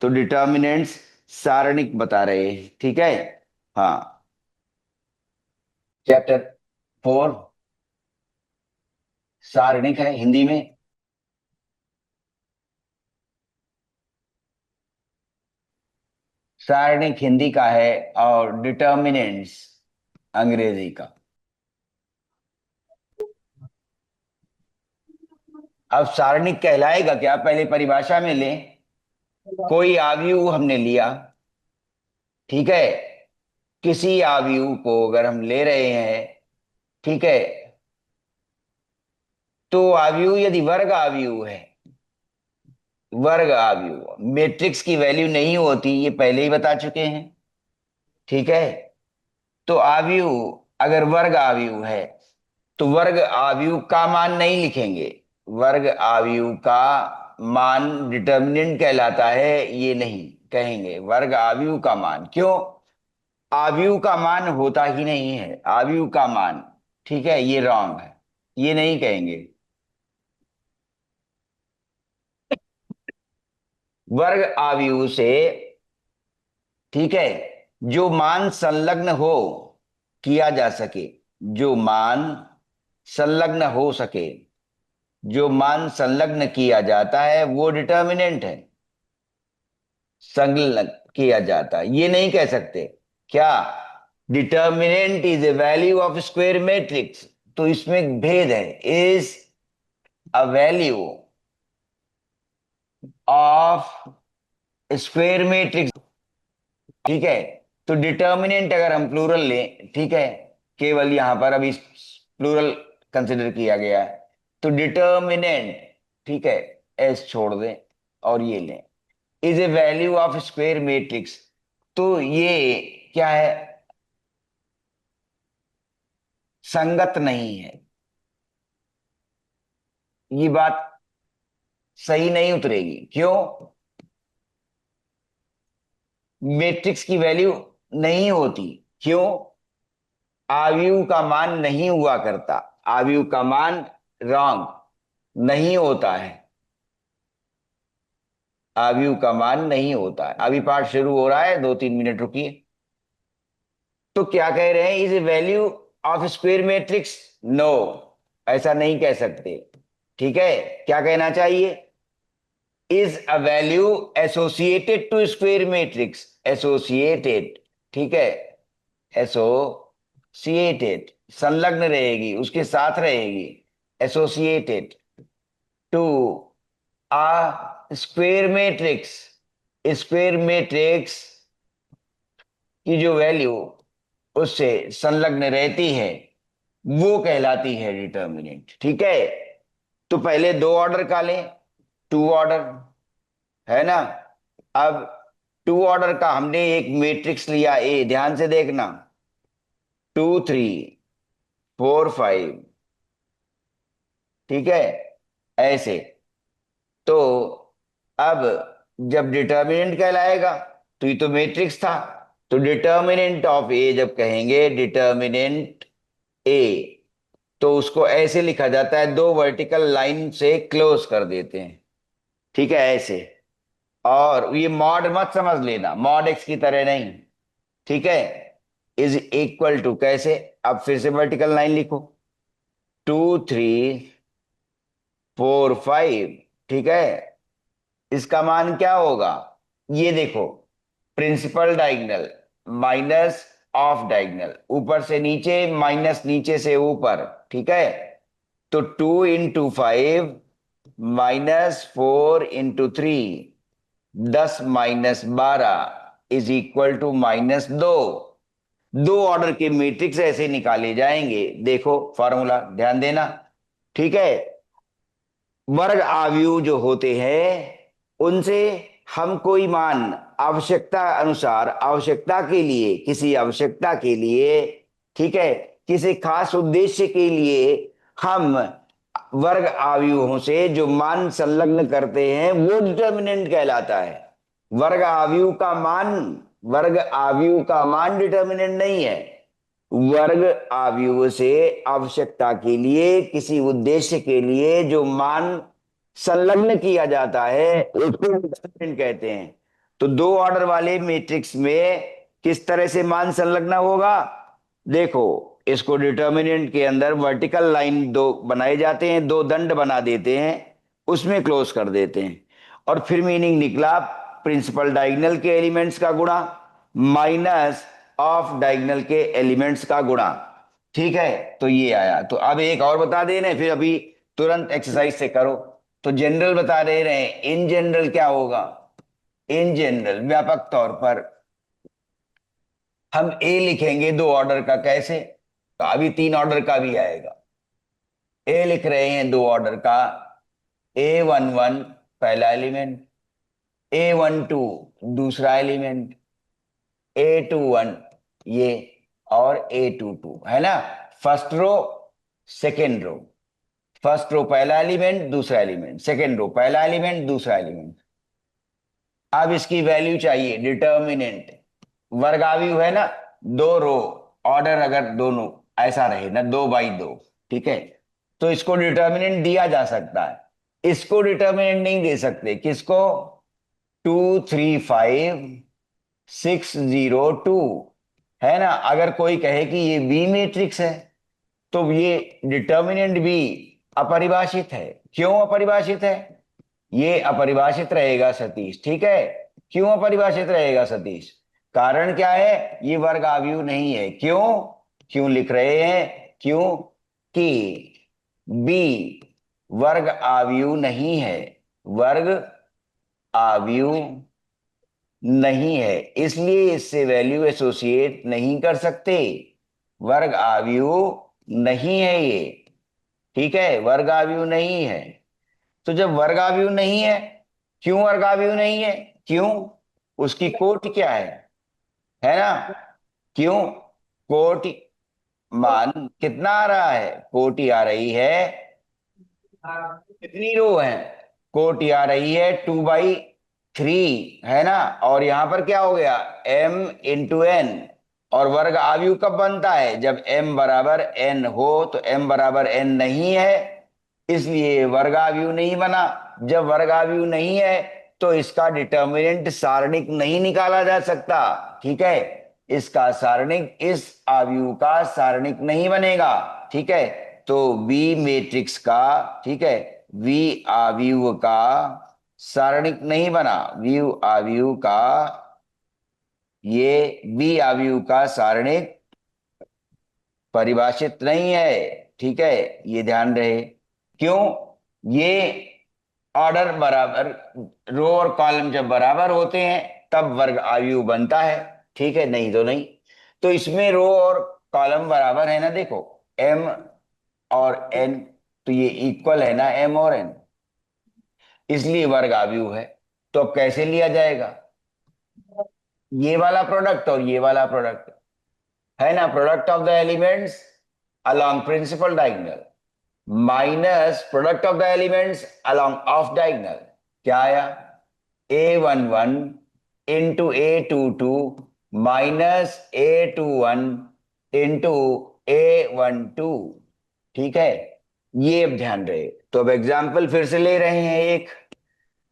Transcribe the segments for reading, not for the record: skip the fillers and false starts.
तो डिटर्मिनेंट्स सारणिक बता रहे हैं, ठीक है। हाँ, चैप्टर 4 सारणिक है हिंदी में। सारणिक हिंदी का है और डिटर्मिनेंट्स अंग्रेजी का। अब सारणिक कहलाएगा क्या, पहले परिभाषा में लें। कोई आव्यूह हमने लिया, ठीक है। किसी आव्यूह को अगर हम ले रहे हैं, ठीक है, तो आव्यूह यदि वर्ग आव्यूह है, वर्ग आव्यूह मैट्रिक्स की वैल्यू नहीं होती, ये पहले ही बता चुके हैं, ठीक है। तो आव्यूह अगर वर्ग आव्यूह है तो वर्ग आव्यूह का मान नहीं लिखेंगे। वर्ग आव्यूह का मान डिटर्मिनेंट कहलाता है, ये नहीं कहेंगे वर्ग आव्यूह का मान। क्यों? आव्यूह का मान होता ही नहीं है, आव्यूह का मान, ठीक है, ये रॉन्ग है, ये नहीं कहेंगे। वर्ग आव्यूह से, ठीक है, जो मान संलग्न हो, किया जा सके, जो मान संलग्न हो सके, जो मान संलग्न किया जाता है वो डिटर्मिनेंट है। संलग्न किया जाता है, ये नहीं कह सकते क्या determinant is a value of square matrix. तो इसमें भेद है, is a value of square matrix, ठीक है। तो डिटर्मिनेंट अगर हम प्लूरल लें, ठीक है, केवल यहां पर अभी प्लूरल कंसिडर किया गया है, तो डिटर्मिनेंट, ठीक है, एस छोड़ दें और ये लें, is a value of square matrix. तो ये क्या है, संगत नहीं है, ये बात सही नहीं उतरेगी। क्यों? मैट्रिक्स की वैल्यू नहीं होती। क्यों? आव्यूह का मान नहीं हुआ करता, आव्यूह का मान रॉन्ग नहीं होता है, आव्यूह का मान नहीं होता है। अभी पाठ शुरू हो रहा है, 2-3 मिनट रुकिए। तो क्या कह रहे हैं, is a value of square matrix? No, ऐसा नहीं कह सकते, ठीक है। क्या कहना चाहिए, is a value associated to square matrix, associated, ठीक है, एसोसिएटेड संलग्न रहेगी, उसके साथ रहेगी, associated to a square matrix. Square matrix की जो वैल्यू उससे संलग्न रहती है वो कहलाती है डिटर्मिनेंट, ठीक है। तो पहले दो ऑर्डर का लें, टू ऑर्डर, है ना। अब टू ऑर्डर का हमने एक मैट्रिक्स लिया ए, ध्यान से देखना, 2, 3, 4, 5, ठीक है, ऐसे। तो अब जब डिटर्मिनेंट कहलाएगा, तो ये तो मैट्रिक्स था, तो डिटर्मिनेंट ऑफ ए जब कहेंगे, डिटर्मिनेंट ए, तो उसको ऐसे लिखा जाता है, दो वर्टिकल लाइन से क्लोज कर देते हैं, ठीक है, ऐसे। और ये मॉड मत समझ लेना, मॉड एक्स की तरह नहीं, ठीक है। इज इक्वल टू कैसे, अब फिर से वर्टिकल लाइन लिखो, 2, 3, 4, 5, ठीक है। इसका मान क्या होगा, ये देखो, principal diagonal minus of diagonal, ऊपर से नीचे माइनस नीचे से ऊपर, ठीक है। तो 2 × 5 -4 × 3, 10 - 12 इज इक्वल टू -2। दो ऑर्डर के मैट्रिक्स ऐसे निकाले जाएंगे, देखो फॉर्मूला ध्यान देना, ठीक है। वर्ग आव्यूह जो होते हैं उनसे हम कोई मान आवश्यकता अनुसार, आवश्यकता के लिए, किसी आवश्यकता के लिए, ठीक है, किसी खास उद्देश्य के लिए हम वर्ग आव्यूहों से जो मान संलग्न करते हैं वो डिटर्मिनेंट कहलाता है। वर्ग आव्यूह का मान, वर्ग आव्यूह का मान डिटर्मिनेंट नहीं है। वर्ग आव्यूह से आवश्यकता के लिए, किसी उद्देश्य के लिए जो मान संलग्न किया जाता है उसको डिटर्मिनेंट कहते हैं। तो दो ऑर्डर वाले मैट्रिक्स में किस तरह से मान संलग्न होगा? देखो, इसको डिटर्मिनेंट के अंदर वर्टिकल लाइन दो बनाए जाते हैं, दो दंड बना देते हैं, उसमें क्लोज कर देते हैं, और फिर मीनिंग निकला प्रिंसिपल डायगोनल के एलिमेंट्स का गुणा माइनस ऑफ डायगोनल के एलिमेंट्स का गुणा। ठीक है, तो ये आया। तो अब एक और बता दे रहे हैं, फिर अभी तुरंत एक्सरसाइज से करो। तो जनरल बता दे रहे हैं, इन जनरल क्या होगा? इन जनरल व्यापक तौर पर हम ए लिखेंगे दो ऑर्डर का। कैसे? तो अभी तीन ऑर्डर का भी आएगा। ए लिख रहे हैं दो ऑर्डर का, A11 पहला एलिमेंट, A12 दूसरा एलिमेंट, A21 ये, और A22, है ना? First row second row, first row पहला एलिमेंट दूसरा एलिमेंट, सेकेंड रो पहला एलिमेंट दूसरा एलिमेंट। अब इसकी वैल्यू चाहिए, डिटर्मिनेंट। वर्गाव्यू है ना, दो रो, ऑर्डर अगर दोनों ऐसा रहे ना, 2 बाई 2, ठीक है, तो इसको डिटर्मिनेंट दिया जा सकता है। इसको डिटर्मिनेंट नहीं दे सकते। किसको? 2 3 5 6 0 2, है ना? अगर कोई कहे कि ये बी मैट्रिक्स है, तो ये डिटर्मिनेंट भी अपरिभाषित है। क्यों अपरिभाषित है? ये अपरिभाषित रहेगा सतीश, ठीक है। क्यों अपरिभाषित रहेगा सतीश? कारण क्या है? ये वर्ग आव्यूह नहीं है। क्यों? क्यों लिख रहे हैं? क्यों कि बी वर्ग आव्यूह नहीं है, वर्ग आव्यूह नहीं है, इसलिए इससे वैल्यू एसोसिएट नहीं कर सकते। वर्ग आव्यूह नहीं है ये, ठीक है, वर्ग आव्यूह नहीं है। तो जब वर्गाव्यूह नहीं है, क्यों वर्गाव्यूह नहीं है? क्यों? उसकी कोटि क्या है ना? क्यों? कोटि मान कितना आ रहा है? कोटि आ रही है, कितनी रो है? कोटि आ रही है 2 बाई 3, है ना? और यहां पर क्या हो गया? m × n। और वर्ग आव्यूह कब बनता है? जब m बराबर n हो। तो m बराबर n नहीं है, इसलिए वर्गाव्यूह नहीं बना। जब वर्गाव्यूह नहीं है, तो इसका डिटर्मिनेंट सारणिक नहीं निकाला जा सकता, ठीक है। इसका सारणिक, इस आव्यूह का सारणिक नहीं बनेगा, ठीक है। तो बी मैट्रिक्स का, ठीक है, वी आव्यूह का सारणिक नहीं बना। वी आव्यूह का, ये बी आव्यूह का सारणिक परिभाषित नहीं है, ठीक है, ये ध्यान रहे। क्यों? ये ऑर्डर बराबर, रो और कॉलम जब बराबर होते हैं तब वर्ग आव्यूह बनता है, ठीक है, नहीं तो नहीं। तो इसमें रो और कॉलम बराबर है ना, देखो, m और n, तो ये इक्वल है ना m और n, इसलिए वर्ग आव्यूह है। तो अब कैसे लिया जाएगा? ये वाला प्रोडक्ट और ये वाला प्रोडक्ट, है ना, product of the elements along principal diagonal minus product of the elements along off diagonal. क्या आया? A11 into A22 minus A21 into A12, ठीक है। ये अब ध्यान रहे। तो अब एग्जाम्पल फिर से ले रहे हैं एक,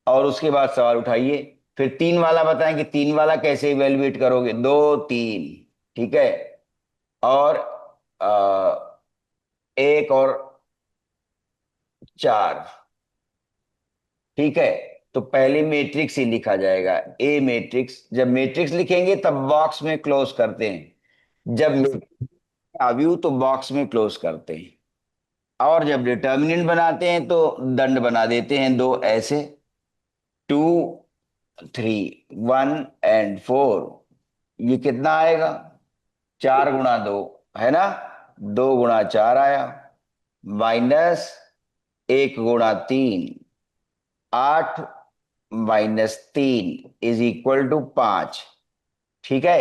और उसके बाद सवाल उठाइए। फिर तीन वाला बताएं कि तीन वाला कैसे इवेल्युएट करोगे। 2 3, ठीक है, और एक और 4, ठीक है। तो पहले मैट्रिक्स ही लिखा जाएगा, ए मैट्रिक्स। जब मैट्रिक्स लिखेंगे तब बॉक्स में क्लोज करते हैं, जब आव्यूह तो बॉक्स में क्लोज करते हैं, और जब डिटर्मिनेंट बनाते हैं तो दंड बना देते हैं दो ऐसे, 2 3 1 एंड 4। ये कितना आएगा? 4 × 2, है ना? 2 × 4 आया, माइनस 1 × 3, 8 -3 इज इक्वल टू 5, ठीक है।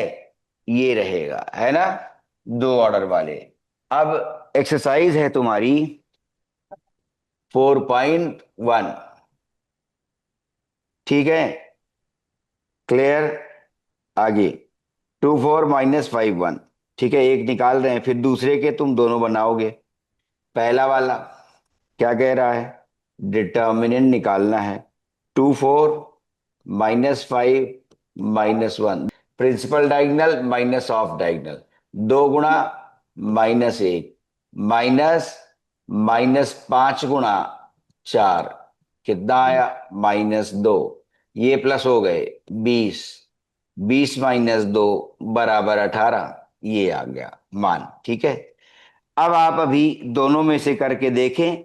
ये रहेगा, है ना, दो ऑर्डर वाले। अब एक्सरसाइज है तुम्हारी 4.1, ठीक है, क्लियर? आगे 2 4 - 5 1, ठीक है, एक निकाल रहे हैं, फिर दूसरे के तुम दोनों बनाओगे। पहला वाला क्या कह रहा है? डिटर्मिनेंट निकालना है। 2 4 - 5 -1, principal diagonal minus of diagonal, 2 गुणा -1, माइनस -5 गुणा 4, कितना आया? -2, ये प्लस हो गए 20, 20 -2 बराबर 18, ये आ गया मान। ठीक है, अब आप अभी दोनों में से करके देखें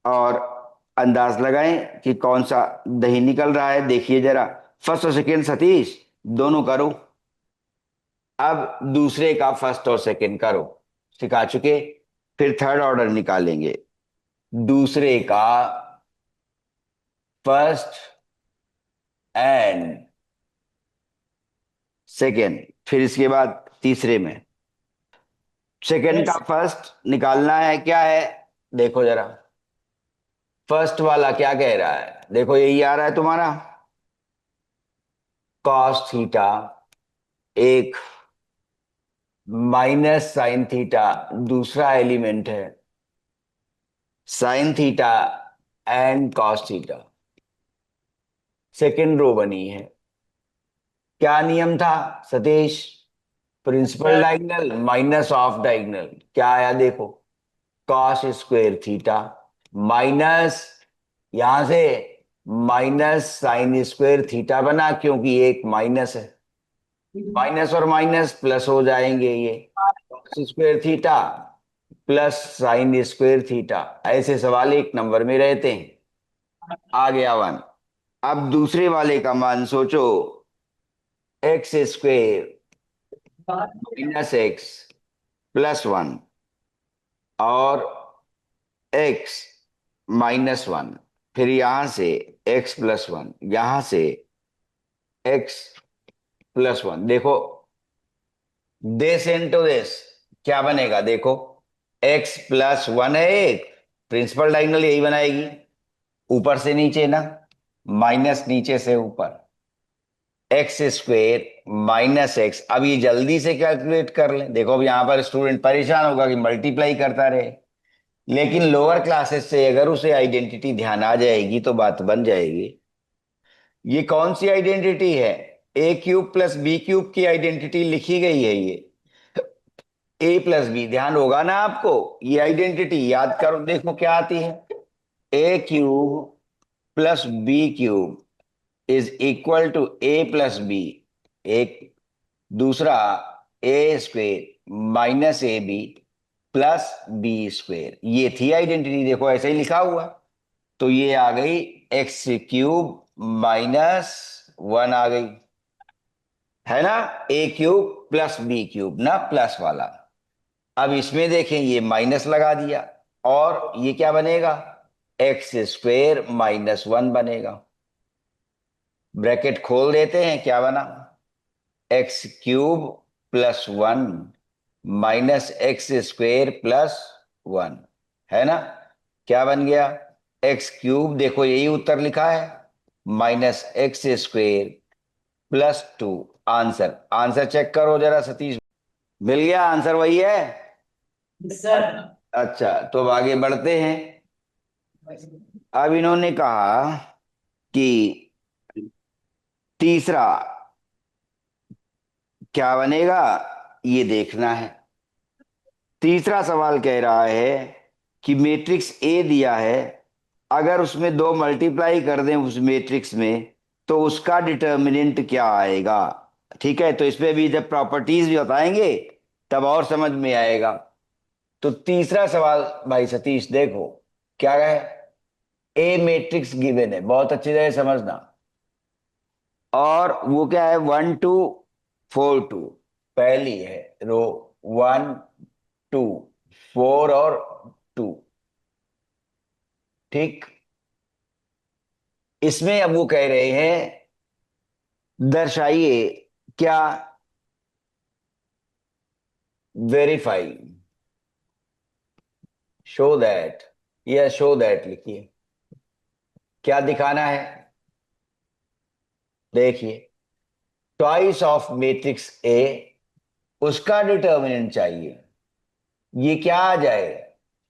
और अंदाज लगाएं कि कौन सा दही निकल रहा है। देखिए जरा, फर्स्ट और सेकेंड सतीश दोनों करो। अब दूसरे का फर्स्ट और सेकेंड करो, सिखा चुके। फिर थर्ड ऑर्डर निकालेंगे, दूसरे का फर्स्ट एंड सेकेंड, फिर इसके बाद तीसरे में सेकेंड का फर्स्ट निकालना है। क्या है देखो जरा, फर्स्ट वाला क्या कह रहा है, देखो यही आ रहा है तुम्हारा, कॉस थीटा एक माइनस साइन थीटा दूसरा एलिमेंट है, sine theta and cos theta second row बनी है। क्या नियम था Satish? Principal diagonal minus of diagonal, क्या आया देखो, कॉस स्क्वायर थीटा माइनस, यहां से माइनस साइन स्क्वायर थीटा बना, क्योंकि एक माइनस है, माइनस और माइनस प्लस हो जाएंगे, ये cos square theta plus sine square theta. ऐसे सवाल 1 नंबर में रहते हैं। आ गया 1। अब दूसरे वाले का मान सोचो, एक्स स्क्वायर -x+1 और x -1, फिर यहां से x+1, यहां से x+1। देखो दिस इनटू दिस क्या बनेगा देखो, x+1 है एक, प्रिंसिपल डायगोनल यही बनाएगी, ऊपर से नीचे ना, माइनस नीचे से ऊपर, x² - x। अब ये जल्दी से कैलकुलेट कर लें। देखो अब यहां पर स्टूडेंट परेशान होगा कि मल्टीप्लाई करता रहे, लेकिन लोअर क्लासेस से अगर उसे आइडेंटिटी ध्यान आ जाएगी तो बात बन जाएगी। ये कौन सी आइडेंटिटी है? a³ + b³ की आइडेंटिटी लिखी गई है ये, a+b, ध्यान होगा ना आपको, ये आइडेंटिटी याद करो, देखो क्या आती है, a³ + b³ = a+b, एक दूसरा a² - ab + b², ये थी आइडेंटिटी, देखो ऐसे ही लिखा हुआ। तो ये आ गई x³ - 1 आ गई, है ना, a³ + b³ ना, प्लस वाला। अब इसमें देखें, ये माइनस लगा दिया, और ये क्या बनेगा, x² - 1 बनेगा। ब्रैकेट खोल देते हैं, क्या बना, x³ + 1 -x² + 1, है ना, क्या बन गया, x³ देखो यही उत्तर लिखा है, -x² + 2। आंसर, आंसर चेक करो जरा सतीश, मिल गया आंसर, वही है सर। अच्छा, तो अब आगे बढ़ते हैं। अब इन्होंने कहा कि तीसरा क्या बनेगा, ये देखना है। तीसरा सवाल कह रहा है कि मैट्रिक्स ए दिया है, अगर उसमें 2 मल्टीप्लाई कर दें उस मैट्रिक्स में, तो उसका डिटर्मिनेंट क्या आएगा। ठीक है, तो इसमें भी जब प्रॉपर्टीज भी बताएंगे तब और समझ में आएगा। तो तीसरा सवाल भाई सतीश देखो क्या है, ए मैट्रिक्स गिवन है, बहुत अच्छी तरह समझना, और वो क्या है, 1 2 4 2, पहली है रो, 1 2 4 और 2। ठीक, इसमें अब वो कह रहे हैं दर्शाइए क्या, वेरीफाई, शो दैट, या शो दैट लिखिए, क्या दिखाना है, देखिए ट्वाइस ऑफ मैट्रिक्स ए, उसका डिटर्मिनेंट चाहिए, ये क्या आ जाए,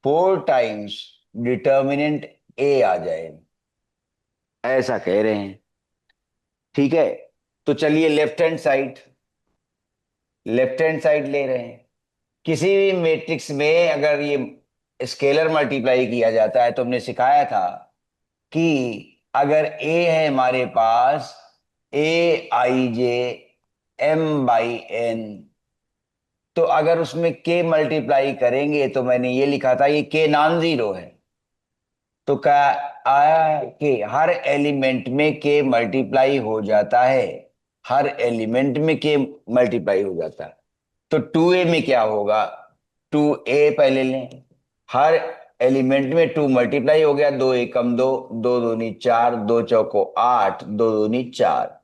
4 टाइम्स डिटर्मिनेंट ए आ जाए, ऐसा कह रहे हैं। ठीक है, तो चलिए लेफ्ट हैंड साइड ले रहे हैं। किसी भी मैट्रिक्स में अगर ये स्केलर मल्टीप्लाई किया जाता है तो हमने सिखाया था कि अगर ए है हमारे पास, Aij m/n, तो अगर उसमें के मल्टीप्लाई करेंगे तो मैंने ये लिखा था ये के नॉन जीरो है। तो क्या आया कि हर एलिमेंट में के मल्टीप्लाई हो जाता है, हर एलिमेंट में के मल्टीप्लाई हो जाता है। तो 2a में क्या होगा, 2a पहले लें। हर एलिमेंट में 2 मल्टीप्लाई हो गया, दो एकम दो, दो दूनी चार, दो चौको आठ, दो दूनी चार,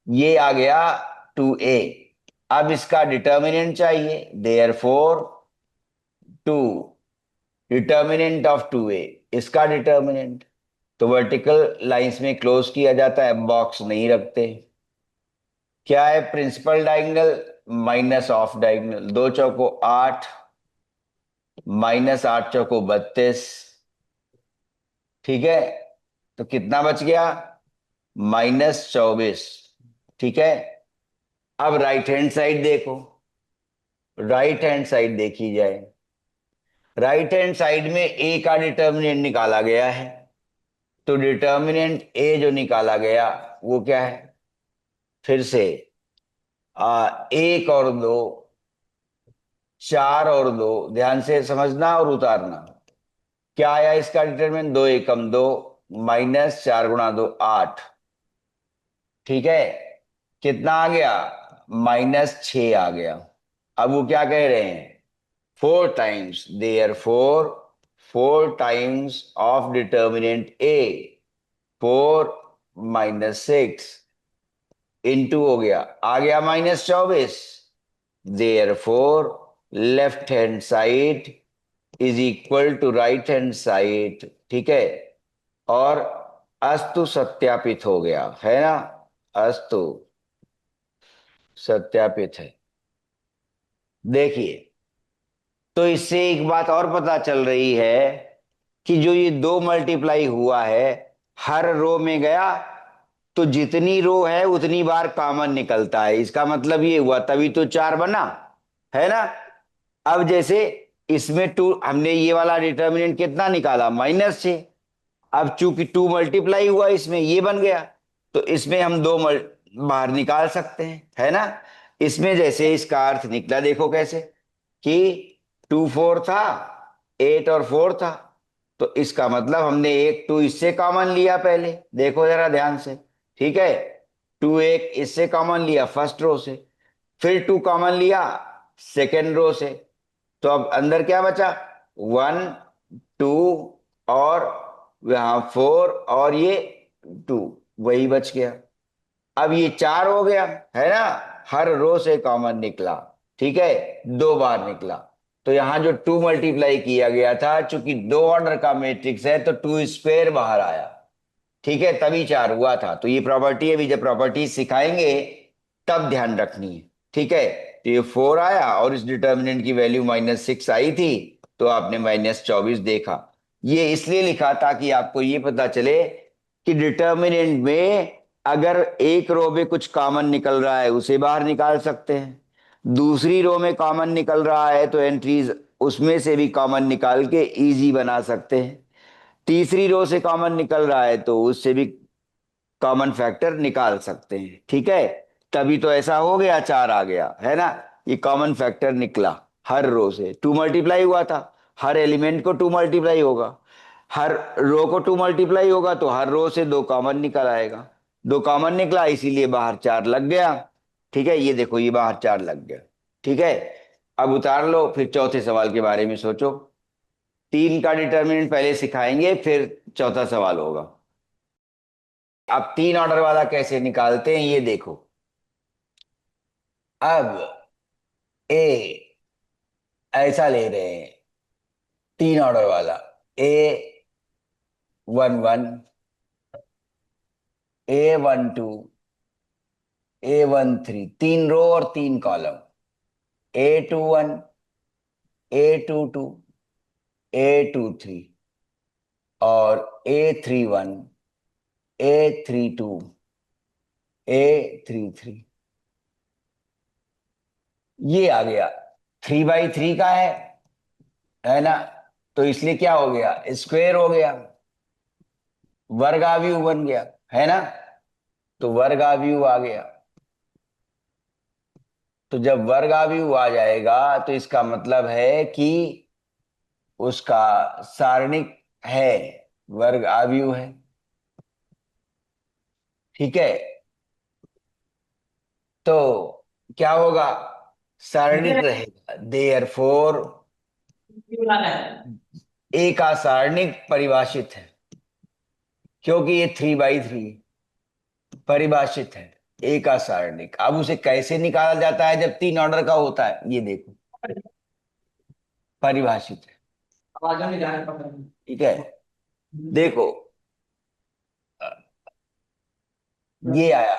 ये आ गया 2a। अब इसका डिटर्मिनेंट चाहिए, there four 2 determinant of 2a, इसका डिटर्मिनेंट तो वर्टिकल लाइंस में क्लोज किया जाता है, बॉक्स नहीं रखते। क्या है principal diagonal minus of diagonal, दो चौको आठ, माइनस आठ चौको 32, ठीक है। तो कितना बच गया, -24, ठीक है। अब राइट हैंड साइड देखो, राइट हैंड साइड देखी जाए, राइट हैंड साइड में ए का डिटर्मिनेंट निकाला गया है। तो डिटर्मिनेंट ए जो निकाला गया वो क्या है, फिर से एक और दो, चार और दो, ध्यान से समझना और उतारना। क्या आया इसका डिटरमिनेंट, दो एकम दो, -4 × 2 8, ठीक है। कितना आ गया, -6 आ गया। अब वो क्या कह रहे हैं, 4 times, therefore times of determinant A, 4 - 6 into हो गया, आ गया -24। Therefore left hand side is equal to right hand side, ठीक है। और अस्तु सत्यापित हो गया है ना, अस्तु सत्यापित है। देखिए, तो इससे एक बात और पता चल रही है कि जो ये दो मल्टीप्लाई हुआ है, हर रो में गया तो जितनी रो है उतनी बार कॉमन निकलता है, इसका मतलब ये हुआ, तभी तो 4 बना, है ना। अब जैसे इसमें टू, हमने ये वाला डिटर्मिनेंट कितना निकाला, -6। अब चूंकि 2 मल्टीप्लाई हुआ इसमें, ये बन गया, तो इसमें हम बाहर निकाल सकते हैं, है ना। इसमें जैसे इसका अर्थ निकला, देखो कैसे, कि 2 4 था, 8 और 4 था, तो इसका मतलब हमने एक 2 इससे कॉमन लिया पहले, देखो जरा ध्यान से, ठीक है। 2 एक इससे कॉमन लिया फर्स्ट रो से, फिर 2 कॉमन लिया सेकेंड रो से, तो अब अंदर क्या बचा, 1 2 और यहां 4 और ये 2, वही बच गया। अब ये 4 हो गया, है ना, हर रो से कॉमन निकला, ठीक है, दो बार निकला। तो यहां जो 2 मल्टीप्लाई किया गया था, चूंकि दो ऑर्डर का मैट्रिक्स है तो 2 स्क्वायर बाहर आया, ठीक है, तभी 4 हुआ था। तो ये प्रॉपर्टी है, अभी जब प्रॉपर्टी सिखाएंगे तब ध्यान रखनी है, ठीक है। तो ये 4 आया और इस डिटर्मिनेंट की वैल्यू -6 आई थी, तो आपने -24 देखा। ये इसलिए लिखा ताकि आपको ये पता चले कि डिटर्मिनेंट में अगर एक रो में कुछ कॉमन निकल रहा है उसे बाहर निकाल सकते हैं, दूसरी रो में कॉमन निकल रहा है तो एंट्रीज उसमें से भी कॉमन निकाल के इजी बना सकते हैं, तीसरी रो से कॉमन निकल रहा है तो उससे भी कॉमन फैक्टर निकाल सकते हैं, ठीक है। तभी तो ऐसा हो गया, 4 आ गया, है ना। ये कॉमन फैक्टर निकला, हर रो से 2 मल्टीप्लाई हुआ था, हर एलिमेंट को 2 मल्टीप्लाई होगा, हर रो को 2 मल्टीप्लाई होगा तो हर रो से दो कॉमन निकल आएगा, दो कॉमन निकला इसीलिए बाहर 4 लग गया, ठीक है। ये देखो ये बाहर 4 लग गया, ठीक है। अब उतार लो, फिर चौथे सवाल के बारे में सोचो। 3 का डिटर्मिनेंट पहले सिखाएंगे फिर चौथा सवाल होगा। अब 3 ऑर्डर वाला कैसे निकालते हैं ये देखो। अब ए ऐसा ले रहे हैं, 3 ऑर्डर वाला, A11, A12, A13, 3 रो और 3 कॉलम, A21, A22, A23 और A31, A32, A33 ये आ गया, 3/3 का है ना, तो इसलिए क्या हो गया, स्क्वायर हो गया, वर्गाव्यूह बन गया, है ना, तो वर्गाव्यूह आ गया। तो जब वर्गाव्यूह आ जाएगा तो इसका मतलब है कि उसका सारणिक है, वर्गाव्यूह है, ठीक है। तो क्या होगा, सारणिक रहेगा, देयर फोर ए का सारणिक परिभाषित है, क्योंकि ये 3/3 परिभाषित है, ए का सारणिक। अब उसे कैसे निकाला जाता है जब 3 ऑर्डर का होता है, ये देखो, परिभाषित है, ठीक है। देखो ये आया,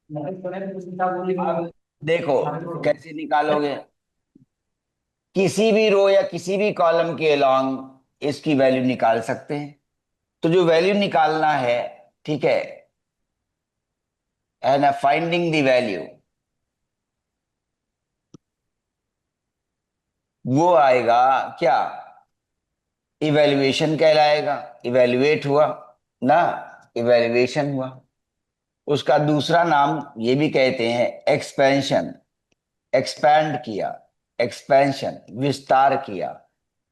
अब देखो कैसे निकालोगे, किसी भी रो या किसी भी कॉलम के अलोंग इसकी वैल्यू निकाल सकते हैं। तो जो वैल्यू निकालना है, ठीक है ना, फाइंडिंग द वैल्यू, वो आएगा क्या, इवेल्युएशन कहलाएगा, इवेल्युएट हुआ ना, इवेल्युएशन हुआ। उसका दूसरा नाम ये भी कहते हैं एक्सपेंशन, एक्सपैंड किया, एक्सपेंशन विस्तार किया,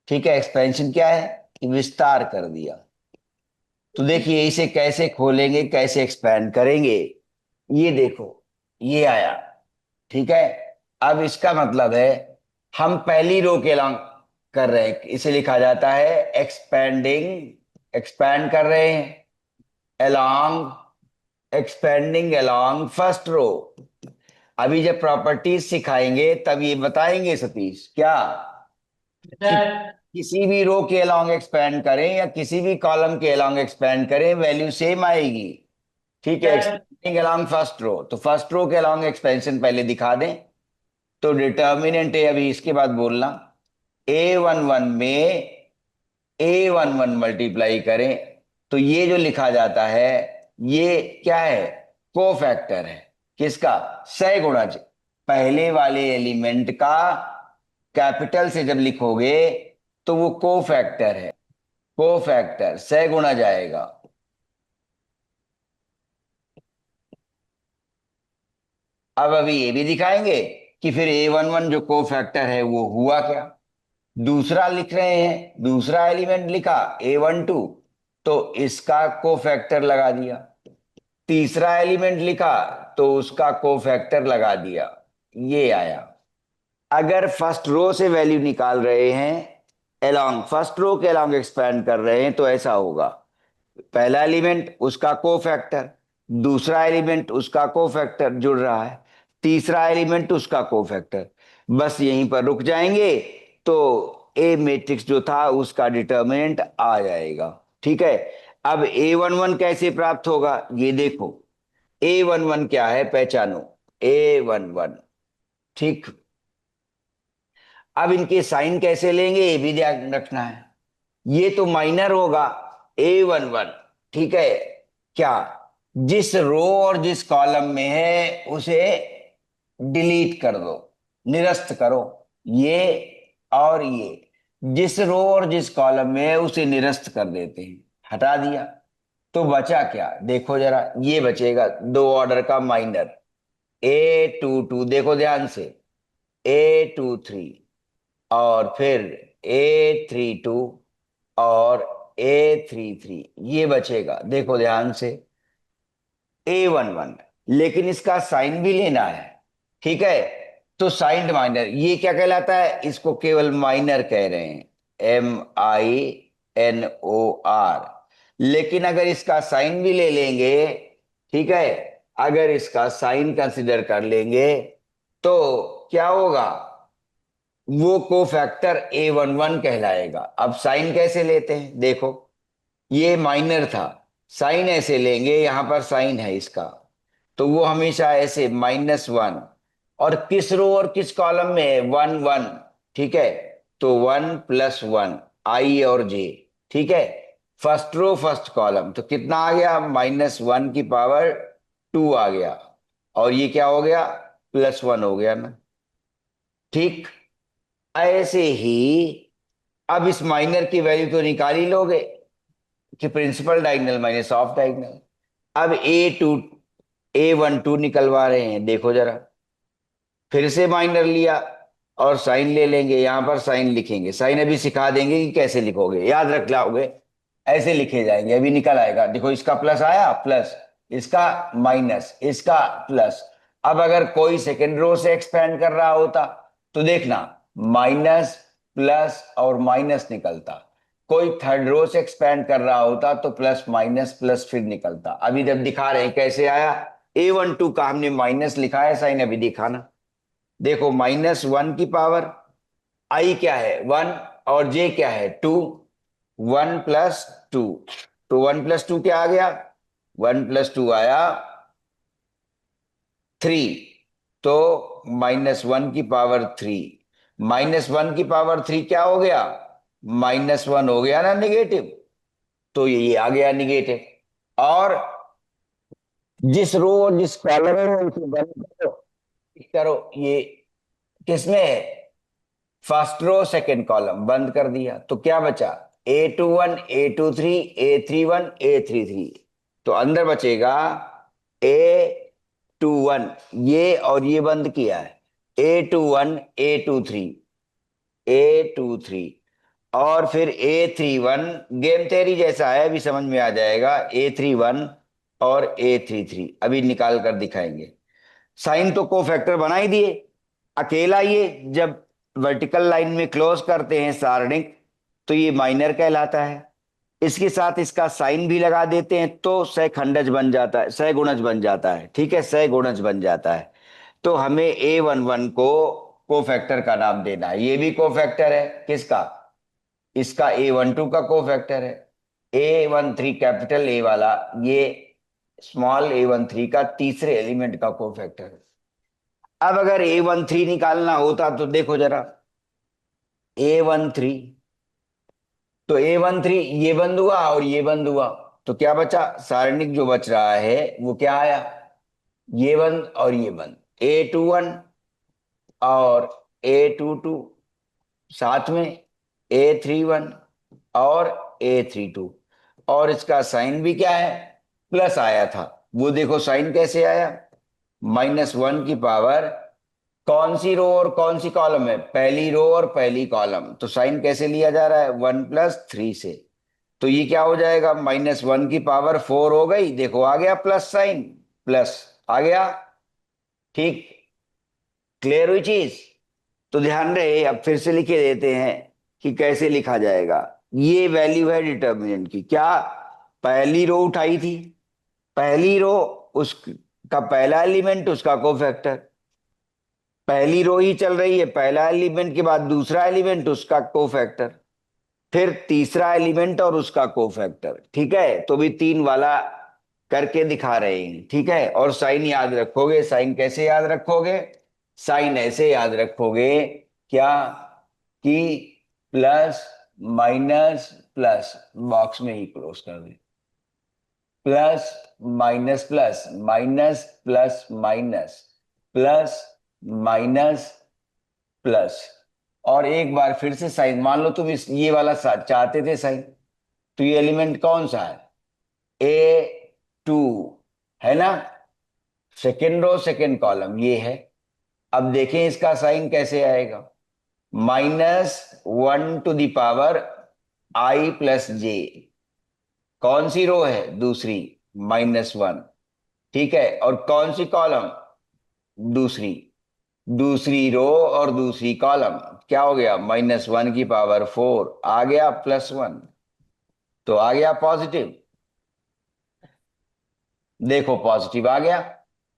ठीक है। एक्सपेंशन क्या है, कि विस्तार कर दिया। तो देखिए इसे कैसे खोलेंगे, कैसे एक्सपैंड करेंगे, ये देखो, ये आया, ठीक है। अब इसका मतलब है हम पहली रो के अलॉन्ग कर रहे हैं, इसे लिखा जाता है एक्सपेंडिंग, एक्सपैंड कर रहे हैं along, expanding along first row. अभी जब प्रॉपर्टीज सिखाएंगे तब ये बताएंगे सतीश, क्या कि किसी भी रो के अलॉन्ग एक्सपेंड करें या किसी भी कॉलम के अलॉन्ग एक्सपेंड करें, वैल्यू सेम आएगी, ठीक है। एक्सपेंडिंग अलॉन्ग फर्स्ट रो, तो फर्स्ट रो के अलॉन्ग एक्सपेंशन पहले दिखा दें। तो डिटर्मिनेंट है, अभी इसके बाद बोलना, A11 में A11 मल्टीप्लाई करें, तो ये जो लिखा जाता है ये क्या है, कोफैक्टर है, किसका, सह गुणज, पहले वाले एलिमेंट का कैपिटल से जब लिखोगे तो वो कोफैक्टर है, कोफैक्टर सह जाएगा। अब अभी ये भी दिखाएंगे कि फिर A11 जो कोफैक्टर है वो हुआ क्या। दूसरा लिख रहे हैं, दूसरा एलिमेंट लिखा A12, तो इसका कोफैक्टर लगा दिया। तीसरा एलिमेंट लिखा तो उसका कोफैक्टर लगा दिया, ये आया। अगर फर्स्ट रो से वैल्यू निकाल रहे हैं, अलोंग फर्स्ट रो के अलोंग एक्सपैंड कर रहे हैं, तो ऐसा होगा, पहला एलिमेंट उसका कोफैक्टर, दूसरा एलिमेंट उसका कोफैक्टर जुड़ रहा है, तीसरा एलिमेंट उसका कोफैक्टर, बस यहीं पर रुक जाएंगे तो ए मैट्रिक्स जो था उसका डिटर्मिनेंट आ जाएगा, ठीक है। अब A11 कैसे प्राप्त होगा, ये देखो, A11 क्या है, पहचानो, A11, ठीक। अब इनके साइन कैसे लेंगे ये भी ध्यान रखना है। ये तो माइनर होगा A11, ठीक है, क्या, जिस रो और जिस कॉलम में है उसे डिलीट कर दो, निरस्त करो, ये और ये, जिस रो और जिस कॉलम में है उसे निरस्त कर देते हैं, हटा दिया। तो बचा क्या, देखो जरा, ये बचेगा 2 ऑर्डर का माइनर, A22, देखो ध्यान से, A23, और फिर A32 और A33, ये बचेगा, देखो ध्यान से, A11, लेकिन इसका साइन भी लेना है, ठीक है। तो साइंड माइनर ये क्या कहलाता है, इसको केवल माइनर कह रहे हैं, MINOR। लेकिन अगर इसका साइन भी ले लेंगे, ठीक है, अगर इसका साइन कंसिडर कर लेंगे तो क्या होगा, वो कोफैक्टर A11 कहलाएगा। अब साइन कैसे लेते हैं, देखो, ये माइनर था, साइन ऐसे लेंगे, यहां पर साइन है इसका, तो वो हमेशा ऐसे -1, और किस रो और किस कॉलम में है, 1 1, ठीक है, तो 1 + 1, I और J, ठीक है। फर्स्ट रो फर्स्ट कॉलम, तो कितना आ गया, -1 की पावर 2 आ गया, और ये क्या हो गया, +1 हो गया ना। ठीक, ऐसे ही अब इस माइनर की वैल्यू तो निकाल ही लोगे कि principal diagonal minus of diagonal. अब A12 निकलवा रहे हैं, देखो जरा, फिर से माइनर लिया और साइन ले लेंगे, यहां पर साइन लिखेंगे, साइन अभी सिखा देंगे कि कैसे लिखोगे, याद रख लाओगे, ऐसे लिखे जाएंगे, अभी निकल आएगा, देखो इसका प्लस आया, प्लस, इसका माइनस, इसका प्लस। अब अगर कोई सेकेंड रो से एक्सपेंड कर रहा होता तो देखना, माइनस प्लस और माइनस निकलता, कोई थर्ड रो से एक्सपेंड कर रहा होता तो प्लस माइनस प्लस फिर निकलता। अभी जब दिखा रहे हैं कैसे आया, A12 का हमने माइनस लिखा है, साइन अभी दिखाना, देखो -1 की पावर, आई क्या है 1, और जे क्या है 2, 1 + 2, तो 1 + 2 क्या आ गया, 1 + 2 आया 3, तो -1 की पावर 3, -1 की पावर 3 क्या हो गया, -1 हो गया ना निगेटिव, तो ये आ गया निगेटिव। और जिस रो और जिस कॉलम में उसे बंद करो, करो ये किसमें है, फर्स्ट रो सेकंड कॉलम, बंद कर दिया तो क्या बचा, A21 A23 A31 A33, तो अंदर बचेगा A21, ये और ये बंद किया है, A21 A23 और फिर A31, गेम थ्योरी जैसा है, अभी समझ में आ जाएगा, A31 और A33 अभी निकाल कर दिखाएंगे। साइन तो कोफैक्टर बना ही दिए, अकेला ये जब वर्टिकल लाइन में क्लोज करते हैं सारणिक तो ये माइनर कहलाता है, इसके साथ इसका साइन भी लगा देते हैं तो सहखंडज बन जाता है, सहगुणज बन जाता है, ठीक है, सहगुणज बन जाता है। तो हमें A11 को कोफैक्टर का नाम देना है, ये भी कोफैक्टर है किसका, इसका A12 का कोफैक्टर है, A13 कैपिटल ए वाला, ये स्मॉल A13 का तीसरे एलिमेंट का कोफैक्टर है। अब अगर A13 निकालना होता तो देखो जरा, A13, तो A13 ये बंद हुआ और ये बंद हुआ, तो क्या बचा, सारणिक जो बच रहा है वो क्या आया, ये बंद और ये बंद, A21 और A22, साथ में A31 और A32, और इसका साइन भी क्या है, प्लस आया था, वो देखो साइन कैसे आया, -1 की पावर, कौन सी रो और कौन सी कॉलम है, पहली रो और पहली कॉलम, तो साइन कैसे लिया जा रहा है, 1 + 3 से, तो ये क्या हो जाएगा, -1 की पावर 4 हो गई, देखो आ गया प्लस साइन, प्लस आ गया। ठीक, क्लियर हुई चीज, तो ध्यान रहे, अब फिर से लिखे देते हैं कि कैसे लिखा जाएगा। ये वैल्यू है डिटर्मिनेंट की, क्या, पहली रो उठाई थी, पहली रो उसका पहला एलिमेंट उसका कोफैक्टर, पहली रो ही चल रही है, पहला एलिमेंट के बाद दूसरा एलिमेंट उसका कोफैक्टर, फिर तीसरा एलिमेंट और उसका कोफैक्टर, ठीक है, तो भी 3 वाला करके दिखा रहे हैं, ठीक है। और साइन याद रखोगे, साइन कैसे याद रखोगे, साइन ऐसे याद रखोगे, क्या, कि प्लस माइनस प्लस, बॉक्स में ही क्लोज कर दे, plus minus plus, minus plus minus, plus minus plus, और एक बार फिर से साइन, मान लो तुम इस ये वाला चाहते थे साइन, तो ये एलिमेंट कौन सा है, A2 है ना, सेकेंड रो सेकेंड कॉलम ये है। अब देखें इसका साइन कैसे आएगा, -1 to the power I + J, कौन सी रो है, दूसरी, -1, ठीक है, और कौन सी कॉलम, दूसरी, दूसरी रो और दूसरी कॉलम, क्या हो गया, -1 की पावर 4 आ गया +1, तो आ गया पॉजिटिव, देखो पॉजिटिव आ गया,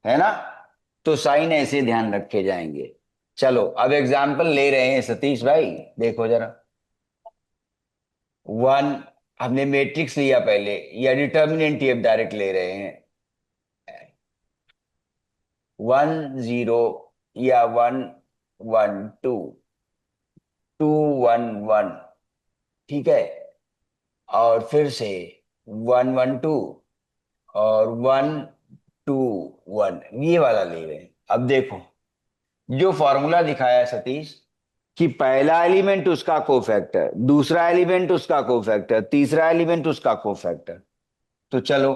है ना। तो साइन ऐसे ध्यान रखे जाएंगे। चलो अब एग्जाम्पल ले रहे हैं सतीश भाई, देखो जरा, 1, हमने मैट्रिक्स लिया पहले, या डिटर्मिनेंट ही अब डायरेक्ट ले रहे हैं, 1 0 या 1 1 2, 2 1 1, ठीक है, और फिर से 1 1 2 और 1 टू वन, ये वाला ले रहे हैं। अब देखो जो फॉर्मूला दिखाया है सतीश, कि पहला एलिमेंट उसका कोफैक्टर, दूसरा एलिमेंट उसका कोफैक्टर, तीसरा एलिमेंट उसका कोफैक्टर। तो चलो,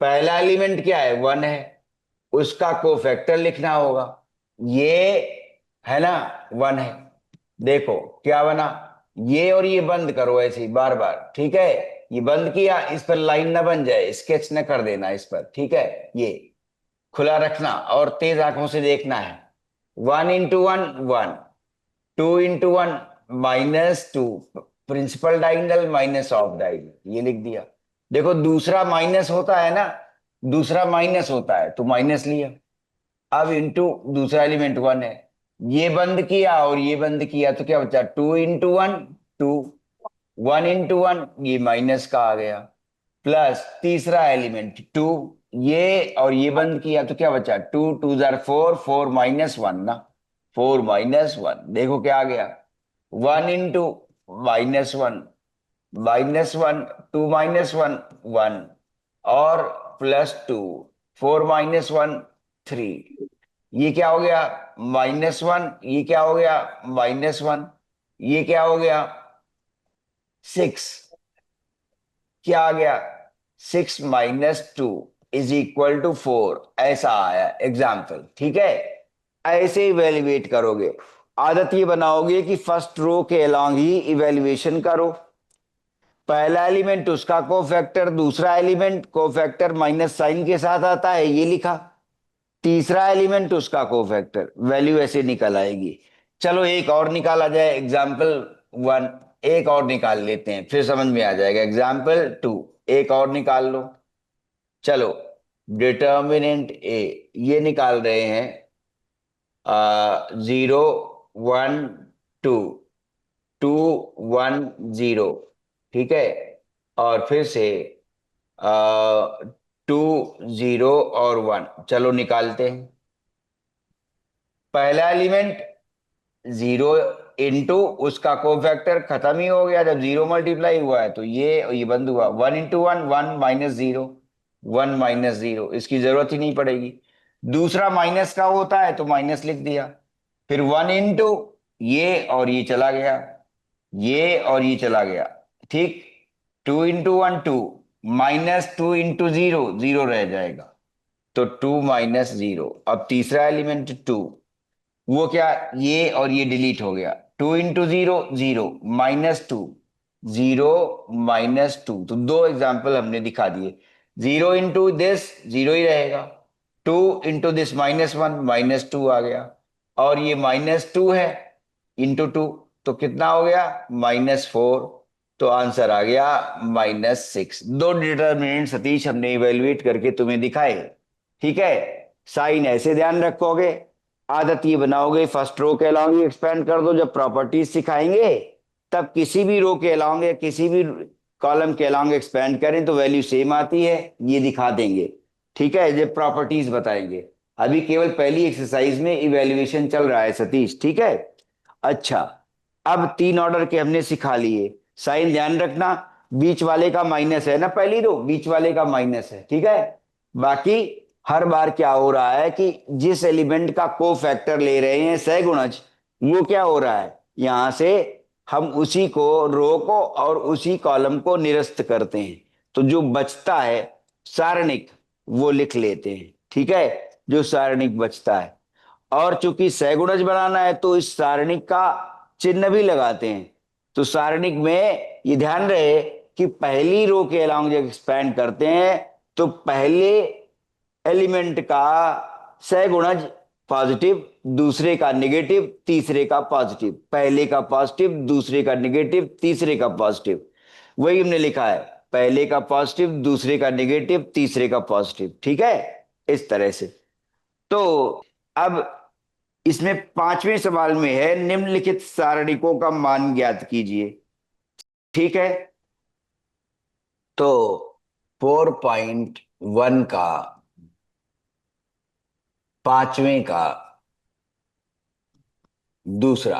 पहला एलिमेंट क्या है, वन है, उसका कोफैक्टर लिखना होगा, ये है ना, वन है। देखो क्या बना, ये और ये बंद करो ऐसे ही बार बार, ठीक है। ये बंद किया, इस पर लाइन ना बन जाए, स्केच न कर देना इस पर, ठीक है। ये खुला रखना और तेज आंखों से देखना है। One into one, one. Two into one, -2। Principal diagonal minus of diagonal, ये लिख दिया। देखो दूसरा माइनस होता है ना, दूसरा माइनस होता है तो माइनस लिया। अब इंटू दूसरा एलिमेंट वन है, ये बंद किया और ये बंद किया तो क्या बचा, two into one, two. One into one, ये माइनस का आ गया, प्लस तीसरा एलिमेंट टू, ये और ये बंद किया तो क्या बचा, टू टू जार फोर, फोर माइनस वन ना, फोर माइनस वन। देखो क्या आ गया, one into minus one, minus one, two minus one, one, और plus two, four minus one, three. ये क्या हो गया, -1, ये क्या हो गया, -1, ये क्या हो गया, 6। क्या आ गया, 6 - 2 = 4, ऐसा आया एग्जाम्पल, ठीक है। ऐसे इवेल्युएट करोगे, आदत ये बनाओगे कि फर्स्ट रो के अलॉन्ग ही इवेल्युएशन करो। पहला एलिमेंट उसका कोफैक्टर, दूसरा एलिमेंट कोफैक्टर माइनस साइन के साथ आता है, ये लिखा। तीसरा एलिमेंट उसका कोफैक्टर, वैल्यू ऐसे निकल आएगी। चलो एक और निकाला जाए, एग्जाम्पल वन एक और निकाल लेते हैं, फिर समझ में आ जाएगा। एग्जाम्पल टू एक और निकाल लो। चलो, डिटर्मिनेंट ए ये निकाल रहे हैं, 0 1 2, 2 1 0, ठीक है। और फिर से 2 0 और वन, चलो निकालते हैं। पहला एलिमेंट जीरो इंटू उसका कोफैक्टर, खत्म ही हो गया, जब जीरो मल्टीप्लाई हुआ है तो ये बंद हुआ। One into one, one minus zero, one minus zero, इसकी जरूरत ही नहीं पड़ेगी। दूसरा माइनस का होता है तो माइनस लिख दिया। फिर वन इंटू ये और ये चला गया, ये और ये चला गया, ठीक। Two into one, two, -2 into zero, zero रह जाएगा, तो टू माइनस जीरो। अब तीसरा एलिमेंट टू, वो क्या, ये और ये डिलीट हो गया। Two into zero, zero, -2, zero -2, तो दो एग्जाम्पल हमने दिखा दिए। जीरो इंटू दिस, जीरो ही रहेगा। टू इंटू दिस, -1, -2 आ गया। और ये -2 है, इंटू टू, तो कितना हो गया, -4। तो आंसर आ गया -6। दो डिटर्मिनेंट सतीश हमने इवेल्युएट करके तुम्हें दिखाए, ठीक है। साइन ऐसे ध्यान रखोगे, आदत ये बनाओगे, फर्स्ट रो के अलाउंग एक्सपेंड कर दो। जब प्रॉपर्टीज सिखाएंगे तब किसी भी रो के अलाउंग या किसी भी कॉलम के अलाउंग एक्सपेंड करें तो वैल्यू सेम आती है, ये दिखा देंगे, ठीक है। जब प्रॉपर्टीज बताएंगे, अभी केवल पहली एक्सरसाइज में इवेल्युएशन चल रहा है सतीश, ठीक है। अच्छा, अब तीन ऑर्डर के हमने सिखा लिए। साइन ध्यान रखना, बीच वाले का माइनस है ना, पहली रो बीच वाले का माइनस है, ठीक है। बाकी हर बार क्या हो रहा है कि जिस एलिमेंट का को फैक्टर ले रहे हैं सहगुणज, वो क्या हो रहा है, यहां से हम उसी को, रो को और उसी कॉलम को निरस्त करते हैं, तो जो बचता है सारणिक वो लिख लेते हैं, ठीक है। जो सारणिक बचता है, और चूंकि सैगुणज बनाना है तो इस सारणिक का चिन्ह भी लगाते हैं। तो सारणिक में ये ध्यान रहे कि पहली रो के अलाउंग जब एक्सपैंड करते हैं तो पहले एलिमेंट का सैगुणज पॉजिटिव, दूसरे का नेगेटिव, तीसरे का पॉजिटिव, पहले का पॉजिटिव, दूसरे का नेगेटिव, तीसरे का पॉजिटिव। वही हमने लिखा है, पहले का पॉजिटिव, दूसरे का नेगेटिव, तीसरे का पॉजिटिव, ठीक है, इस तरह से। तो अब इसमें पांचवें सवाल में है, निम्नलिखित सारणिकों का मान ज्ञात कीजिए, ठीक है। तो 4.1 का पांचवें का दूसरा,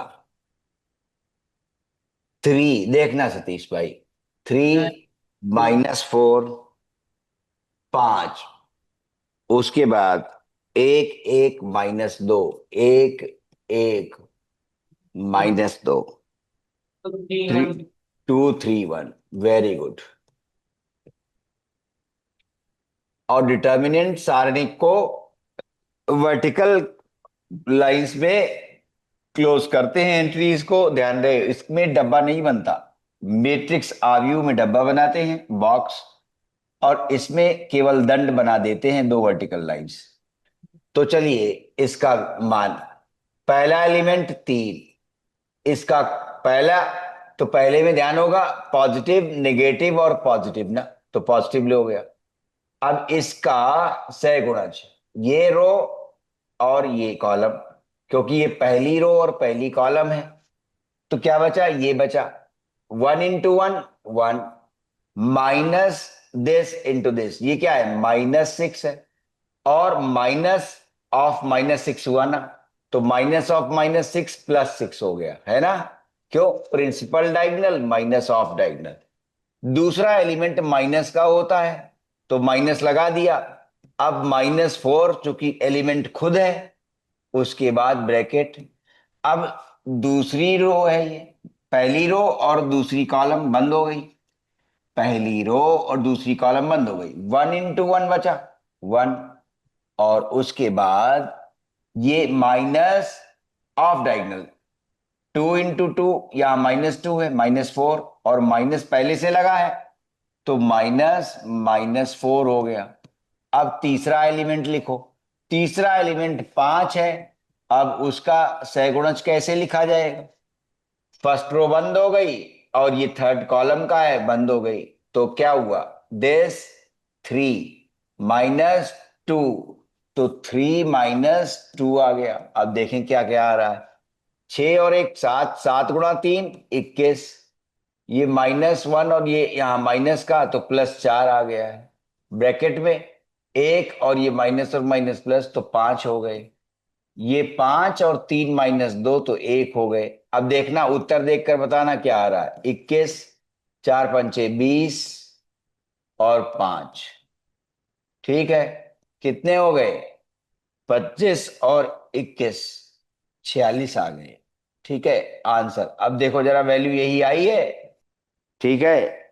3 देखना सतीश भाई, 3 -4, 5, उसके बाद एक एक माइनस दो, एक एक माइनस दो, three, two three one, very good. और डिटर्मिनेंट सारणिक को वर्टिकल लाइंस में क्लोज करते हैं एंट्रीज को। ध्यान रहे इसमें डब्बा नहीं बनता, मैट्रिक्स आव्यूह में डब्बा बनाते हैं बॉक्स, और इसमें केवल दंड बना देते हैं दो वर्टिकल लाइंस। तो चलिए इसका मान, पहला एलिमेंट 3, इसका पहला, तो पहले में ध्यान होगा पॉजिटिव नेगेटिव और पॉजिटिव ना, तो पॉजिटिव हो गया। अब इसका सह ये रो और ये कॉलम, क्योंकि ये पहली रो और पहली कॉलम है, तो क्या बचा, ये बचा 1 into 1 1, minus this into this, ये क्या है -6 है, और माइनस ऑफ -6 हुआ ना, तो माइनस ऑफ -6 +6 हो गया है ना। क्यों, principal diagonal minus of diagonal. दूसरा एलिमेंट माइनस का होता है, तो माइनस लगा दिया। अब -4 चूंकि एलिमेंट खुद है, उसके बाद ब्रैकेट। अब दूसरी रो है ये, पहली रो और दूसरी कॉलम बंद हो गई, पहली रो और दूसरी कॉलम बंद हो गई, 1 into 1 बचा 1, और उसके बाद ये माइनस ऑफ डायगोनल 2 into 2, यहाँ -2 है, -4, और माइनस पहले से लगा है, तो -4 हो गया। अब तीसरा एलिमेंट लिखो, तीसरा एलिमेंट 5 है। अब उसका सहगुणज कैसे लिखा जाएगा, फर्स्ट रो बंद हो गई और ये थर्ड कॉलम का है, बंद हो गई, तो क्या हुआ, दिस 3 -2, तो 3 - 2 आ गया। अब देखें क्या क्या आ रहा है, 6 और 1 7, 7 × 3 21, ये -1 और ये यहाँ माइनस का, तो +4 आ गया है ब्रैकेट में, एक और ये माइनस और माइनस प्लस, तो 5 हो गए, ये 5 और 3 - 2, तो 1 हो गए। अब देखना उत्तर देखकर बताना क्या आ रहा है, 21, 4 × 5 = 20 और 5, ठीक है, कितने हो गए, 25 और 21, 46 आ गए। ठीक है आंसर, अब देखो जरा वैल्यू यही आई है, ठीक है।